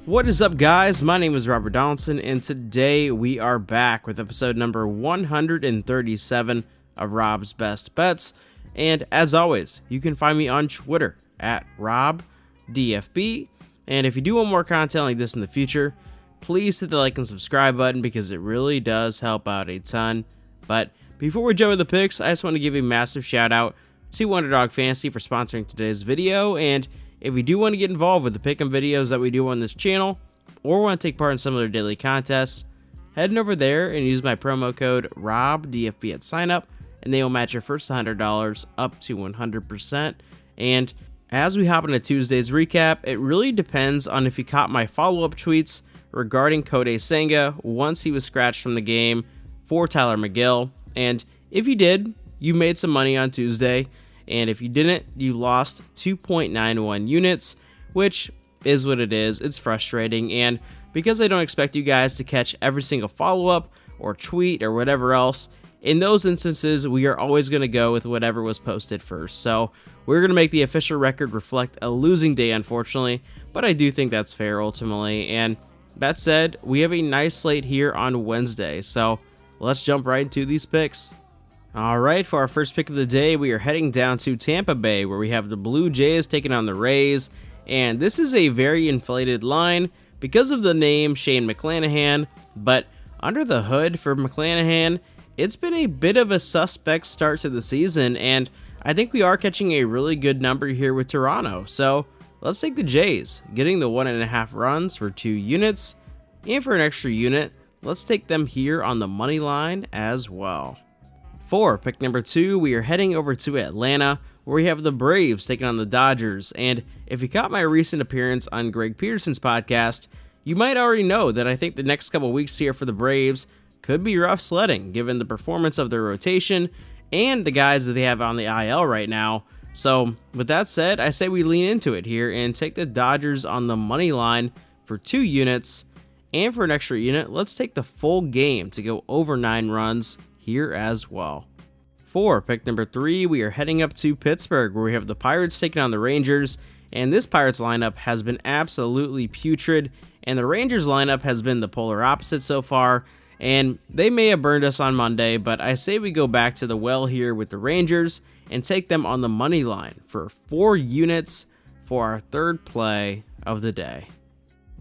What is up, guys? My name is Rob Donaldson, and today we are back with episode number 137 of Rob's Best Bets. And as always, you can find me on Twitter at RobDFB. And if you do want more content like this in the future, please hit the like and subscribe button because it really does help out a ton. But before we jump into the picks, I just want to give a massive shout out to Underdog Fantasy for sponsoring today's video. And if you do want to get involved with the pick'em videos that we do on this channel, or want to take part in some of their daily contests, head on over there and use my promo code ROBDFB at signup, and they will match your first $100 up to 100%. And as we hop into Tuesday's recap, it really depends on if you caught my follow-up tweets regarding Kodai Senga once he was scratched from the game for Tyler McGill. And if you did, you made some money on Tuesday. And if you didn't, you lost 2.91 units, which is what it is. It's frustrating. And because I don't expect you guys to catch every single follow-up or tweet or whatever else, in those instances, we are always going to go with whatever was posted first. So we're going to make the official record reflect a losing day, unfortunately, but I do think that's fair ultimately. And that said, we have a nice slate here on Wednesday. So let's jump right into these picks. Alright, for our first pick of the day, we are heading down to Tampa Bay, where we have the Blue Jays taking on the Rays, and this is a very inflated line because of the name Shane McClanahan, but under the hood for McClanahan, it's been a bit of a suspect start to the season, and I think we are catching a really good number here with Toronto, so let's take the Jays, getting the 1.5 runs for 2 units, and for an extra unit, let's take them here on the money line as well. For pick number 2, we are heading over to Atlanta, where we have the Braves taking on the Dodgers. And if you caught my recent appearance on Greg Peterson's podcast, you might already know that I think the next couple weeks here for the Braves could be rough sledding, given the performance of their rotation and the guys that they have on the IL right now. So with that said, I say we lean into it here and take the Dodgers on the money line for 2 units. And for an extra unit, let's take the full game to go over 9 runs here as well. For pick number 3, we are heading up to Pittsburgh, where we have the Pirates taking on the Rangers, and this Pirates lineup has been absolutely putrid, and the Rangers lineup has been the polar opposite so far, and they may have burned us on Monday, but I say we go back to the well here with the Rangers and take them on the money line for 4 units for our third play of the day.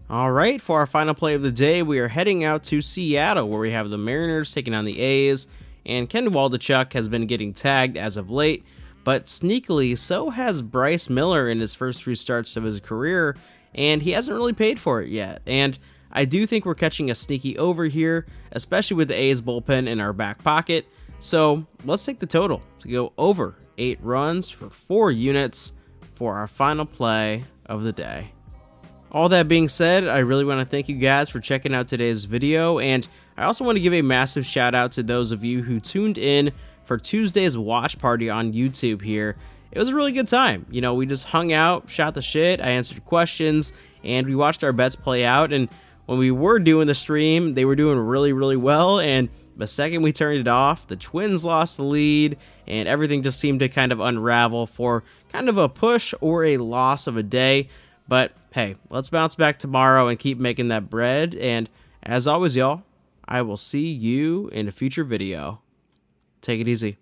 Alright, for our final play of the day, we are heading out to Seattle, where we have the Mariners taking on the A's, and Ken Waldichuk has been getting tagged as of late, but sneakily, so has Bryce Miller in his first few starts of his career, and he hasn't really paid for it yet. And I do think we're catching a sneaky over here, especially with the A's bullpen in our back pocket, so let's take the total to go over 8 runs for 4 units for our final play of the day. All that being said, I really want to thank you guys for checking out today's video, and I also want to give a massive shout out to those of you who tuned in for Tuesday's watch party on YouTube here. It was a really good time. You know, we just hung out, shot the shit, I answered questions, and we watched our bets play out, and when we were doing the stream, they were doing really, really well, and the second we turned it off, the Twins lost the lead, and everything just seemed to kind of unravel for kind of a push or a loss of a day. But hey, let's bounce back tomorrow and keep making that bread. And as always, y'all, I will see you in a future video. Take it easy.